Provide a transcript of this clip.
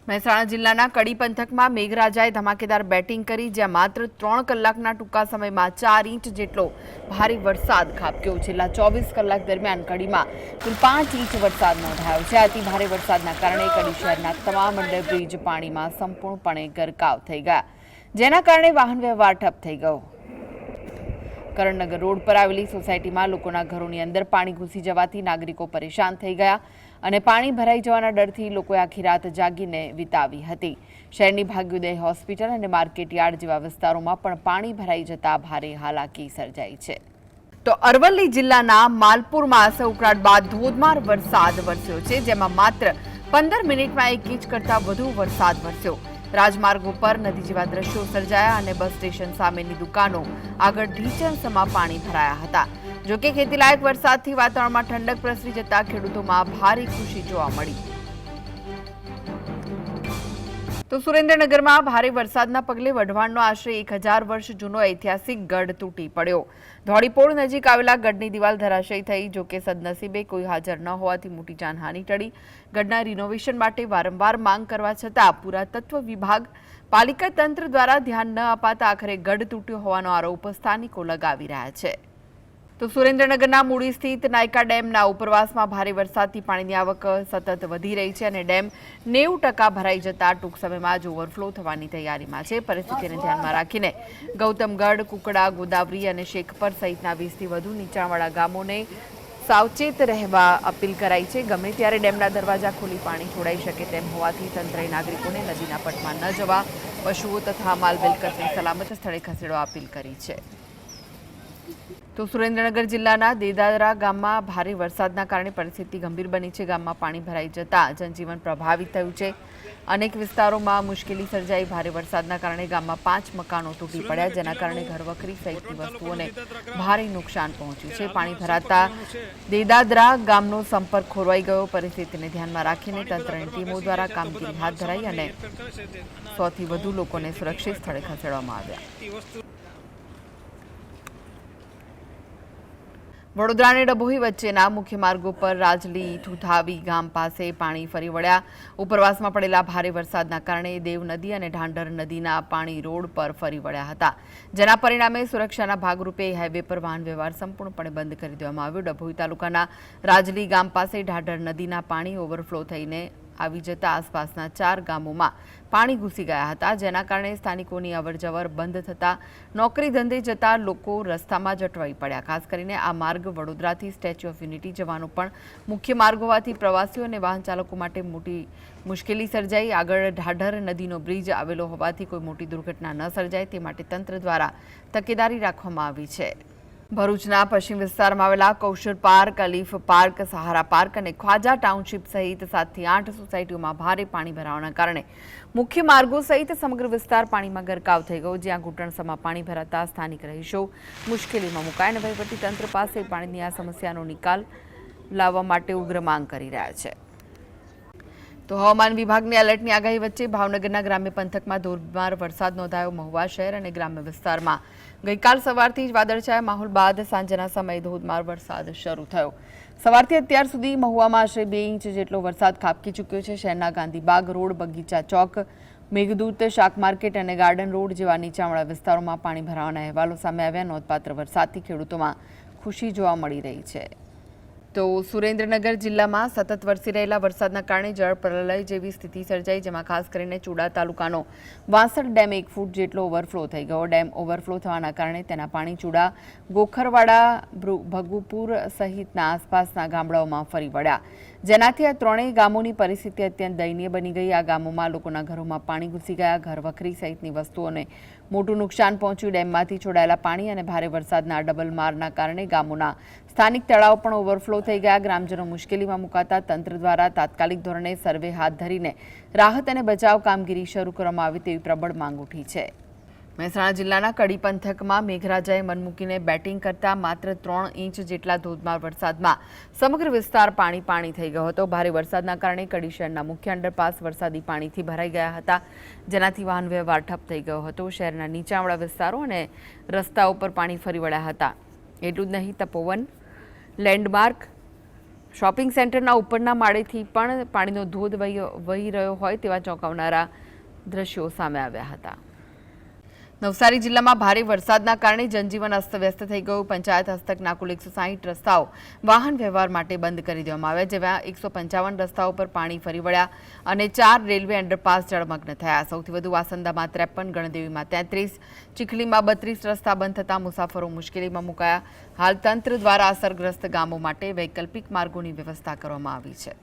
મહેસાણા જિલ્લાના કડી પંથકમાં મેઘરાજાએ ધમાકેદાર બેટિંગ કરી, જ્યાં માત્ર 3 કલાકના ટૂંકા સમયમાં 4 ઇંચ જેટલો ભારે વરસાદ ખાબક્યો। છેલ્લા 24 કલાક દરમિયાન કડીમાં કુલ 5 ઇંચ વરસાદ નોંધાયો છે। અતિ ભારે વરસાદના કારણે કડી શહેરના તમામ અંડરબ્રિજ પાણીમાં સંપૂર્ણપણે ગરકાવ થઈ ગયા, જેના કારણે વાહન વ્યવહાર ઠપ થઈ ગયો। કરણનગર રોડ પર આવેલી સોસાયટીમાં લોકોના ઘરોની અંદર પાણી ઘૂસી જવાથી નાગરિકો પરેશાન થઈ ગયા અને પાણી ભરાઈ જવાના ડરથી લોકોએ આખી રાત જાગીને વિતાવી હતી। શહેરની ભાગ્યોદય હોસ્પિટલ અને માર્કેટયાર્ડ જેવા વિસ્તારોમાં પણ પાણી ભરાઈ જતા ભારે હાલાકી સર્જાઈ છે। તો અરવલ્લી જિલ્લાના માલપુરમાં ઉકળાટ બાદ ધોધમાર વરસાદ વરસ્યો છે, જેમાં માત્ર 15 મિનિટમાં 1 ઇંચ કરતાં વધુ વરસાદ વરસ્યો। રાજમાર્ગો પર નદી જેવા દ્રશ્યો સર્જાયા અને બસ સ્ટેશન સામેની દુકાનો આગળ ઢીચણસમાં પાણી ભરાયા હતા। જોકે ખેતીલાયક વરસાદથી વાતાવરણમાં ઠંડક પ્રસરી જતા ખેડૂતોમાં ભારે ખુશી જોવા મળી। તો સુરેન્દ્રનગરમાં ભારે વરસાદના પગલે વઢવાણનો આશરે 1000 વર્ષ જૂનો ઐતિહાસિક ગઢ તૂટી પડ્યો। ધોળીપોળ નજીક આવેલા ગઢની દિવાલ ધરાશયી થઈ। જોકે સદનસીબે કોઈ હાજર ન હોવાથી મોટી જાનહાનિ ટળી। ગઢના રિનોવેશન માટે વારંવાર માંગ કરવા છતાં પુરાતત્વ વિભાગ પાલિકા તંત્ર દ્વારા ધ્યાન ન અપાતા આખરે ગઢ તૂટ્યો હોવાનો આરોપ સ્થાનિકો લગાવી રહ્યા છે। તો સુરેન્દ્રનગરના મૂળી સ્થિત નાયકા ડેમના ઉપરવાસમાં ભારે વરસાદથી પાણીની આવક સતત વધી રહી છે અને ડેમ 90% ભરાઈ જતા ટૂંક સમયમાં જ ઓવરફ્લો થવાની તૈયારીમાં છે। પરિસ્થિતિને ધ્યાનમાં રાખીને ગૌતમગઢ, કુકડા, ગોદાવરી અને શેખપર સહિતના 20થી વધુ નીચાણવાળા ગામોને સાવચેત રહેવા અપીલ કરાઈ છે। ગમે ત્યારે ડેમના દરવાજા ખોલી પાણી છોડાઈ શકે તેમ હોવાથી તંત્રએ નાગરિકોને નદીના પટમાં ન જવા, પશુઓ તથા માલ મિલકતને સલામત સ્થળે ખસેડવા અપીલ કરી છે। તો સુરેન્દ્રનગર જિલ્લાના દેદાદરા ગામમાં ભારે વરસાદના કારણે પરિસ્થિતિ ગંભીર બની છે। ગામમાં પાણી ભરાઈ જતા જનજીવન પ્રભાવિત થયું છે। અનેક વિસ્તારોમાં મુશ્કેલી સર્જાઈ। ભારે વરસાદના કારણે ગામમાં 5 મકાનો તૂટી પડ્યા, જેના કારણે ઘરવખરી સહિતની વસ્તુઓને ભારે નુકસાન પહોંચ્યું છે। પાણી ભરાતા દેદાદરા ગામનો સંપર્ક ખોરવાઈ ગયો। પરિસ્થિતિને ધ્યાનમાં રાખીને તંત્રની ટીમો દ્વારા કામગીરી હાથ ધરાઈ અને 100થી વધુ લોકોને સુરક્ષિત સ્થળે ખસેડવામાં આવ્યા। વડોદરા અને ડભોઈ વચ્ચેના મુખ્ય માર્ગો પર રાજલી થુથાવી ગામ પાસે પાણી ફરી વળ્યા। ઉપરવાસમાં પડેલા ભારે વરસાદના કારણે દેવ નદી અને ઢાંઢર નદીના પાણી રોડ પર ફરી વળ્યા હતા, જેના પરિણામે સુરક્ષાના ભાગરૂપે હાઈવે પર વાહન વ્યવહાર સંપૂર્ણપણે બંધ કરી દેવામાં આવ્યો। ડભોઈ તાલુકાના રાજલી ગામ પાસે ઢાંઢર નદીના પાણી ઓવરફ્લો થઈને આવી જતા આસપાસના 4 ગામોમાં પાણી ઘૂસી ગયા હતા, જેના કારણે સ્થાનિકોની અવરજવર બંધ થતા નોકરી ધંધે જતા લોકો રસ્તામાં જ અટવાઈ પડ્યા। ખાસ કરીને આ માર્ગ વડોદરાથી સ્ટેચ્યુ ઓફ યુનિટી જવાનો પણ મુખ્ય માર્ગ હોવાથી પ્રવાસીઓ અને વાહન ચાલકો માટે મોટી મુશ્કેલી સર્જાઈ। આગળ ઢાઢર નદીનો બ્રિજ આવેલો હોવાથી કોઈ મોટી દુર્ઘટના ન સર્જાય તે માટે તંત્ર દ્વારા તકેદારી રાખવામાં આવી છે। ભરૂચના પશ્ચિમ વિસ્તારમાં આવેલા કૌશર પાર્ક, અલીફ પાર્ક, સહારા પાર્ક અને ખ્વાજા ટાઉનશીપ સહિત 7થી 8 સોસાયટીઓમાં ભારે પાણી ભરાવાના કારણે મુખ્ય માર્ગો સહિત સમગ્ર વિસ્તાર પાણીમાં ગરકાવ થઈ ગયો, જ્યાં ઘૂંટણસમાં પાણી ભરાતા સ્થાનિક રહીશો મુશ્કેલીમાં મુકાયા અને વહીવટીતંત્ર પાસે પાણીની આ સમસ્યાનો નિકાલ લાવવા માટે ઉગ્ર માંગ કરી રહ્યા છે। તો હવામાન વિભાગની એલર્ટની આગાહી વચ્ચે ભાવનગરના ગ્રામ્ય પંથકમાં ધોધમાર વરસાદ નોંધાયો। મહુવા શહેર અને ગ્રામ્ય વિસ્તારમાં ગઈકાલ સવારથી જ વાદળછાયા માહોલ બાદ સાંજના સમયે ધોધમાર વરસાદ શરૂ થયો। સવારથી અત્યાર સુધી મહુવામાં આશરે 2 ઇંચ જેટલો વરસાદ ખાબકી ચૂક્યો છે। શહેરના ગાંધીબાગ રોડ, બગીચા ચોક, મેઘદૂત, શાક માર્કેટ અને ગાર્ડન રોડ જેવા નીચાણવાળા વિસ્તારોમાં પાણી ભરાવાના અહેવાલો સામે આવ્યા। નોંધપાત્ર વરસાદથી ખેડૂતોમાં ખુશી જોવા મળી રહી છે। તો સુરેન્દ્રનગર જિલ્લામાં સતત વરસી રહેલા વરસાદના કારણે જળ પ્રલય જેવી સ્થિતિ સર્જાઈ, જેમાં ખાસ કરીને ચુડા તાલુકાનો વાંસદ ડેમ 1 ફૂટ જેટલો ઓવરફ્લો થઈ ગયો। ડેમ ઓવરફ્લો થવાના કારણે તેના પાણી ચુડા, ગોખરવાડા, ભગુપુર સહિતના આસપાસના ગામડાઓમાં ફરી વળ્યા, જેનાથી આ ત્રણેય ગામોની પરિસ્થિતિ અત્યંત દયનીય બની ગઈ। આ ગામોમાં લોકોના ઘરોમાં પાણી ઘૂસી ગયા, ઘરવખરી સહિતની વસ્તુઓને મોટું નુકસાન પહોંચ્યું। ડેમમાંથી છોડાયેલા પાણી અને ભારે વરસાદના ડબલ મારના કારણે ગામોના સ્થાનિક તળાવ પણ ઓવરફ્લો થઈ ગયા। ગ્રામજનો મુશ્કેલીમાં મુકાતા તંત્ર દ્વારા તાત્કાલિક ધોરણે સર્વે હાથ ધરીને રાહત અને બચાવ કામગીરી શરૂ કરવામાં આવે તેવી પ્રબળ માંગ ઉઠી છે। મહેસાણા જિલ્લાના કડી પંથકમાં મેઘરાજાએ મન મૂકીને બેટિંગ કરતા માત્ર 3 ઇંચ જેટલા ધોધમાર વરસાદમાં સમગ્ર વિસ્તાર પાણી થઈ ગયો હતો। ભારે વરસાદના કારણે કડી શહેરના મુખ્ય અંડરપાસ વરસાદી પાણીથી ભરાઈ ગયા હતા, જેનાથી વાહન વ્યવહાર ઠપ થઈ ગયો હતો। શહેરના નીચાણવાળા વિસ્તારો અને રસ્તાઓ પર પાણી ફરી વળ્યા હતા। એટલું જ નહીં, તપોવન, લેન્ડમાર્ક, શોપિંગ સેન્ટરના ઉપરના માળેથી પણ પાણીનો ધોધ વહી રહ્યો હોય તેવા ચોંકાવનારા દ્રશ્યો સામે આવ્યા હતા. નવસારી જિલ્લામાં ભારે વરસાદના કારણે જનજીવન અસ્તવ્યસ્ત થઈ ગયું. પંચાયત હસ્તકના કુલ 160 રસ્તાઓ વાહન વ્યવહાર માટે બંધ કરી દેવામાં આવ્યા, જેમાં 155 રસ્તાઓ પર પાણી ફરી વળ્યા અને 4 રેલવે અંડરપાસ જળમગ્ન થયા. સૌથી વધુ વાસંદામાં 53, ગણદેવીમાં 33, ચીખલીમાં 32 રસ્તા બંધ થતા મુસાફરો મુશ્કેલીમાં મુકાયા. હાલ તંત્ર દ્વારા અસરગ્રસ્ત ગામો માટે વૈકલ્પિક માર્ગોની વ્યવસ્થા કરવામાં આવી છે.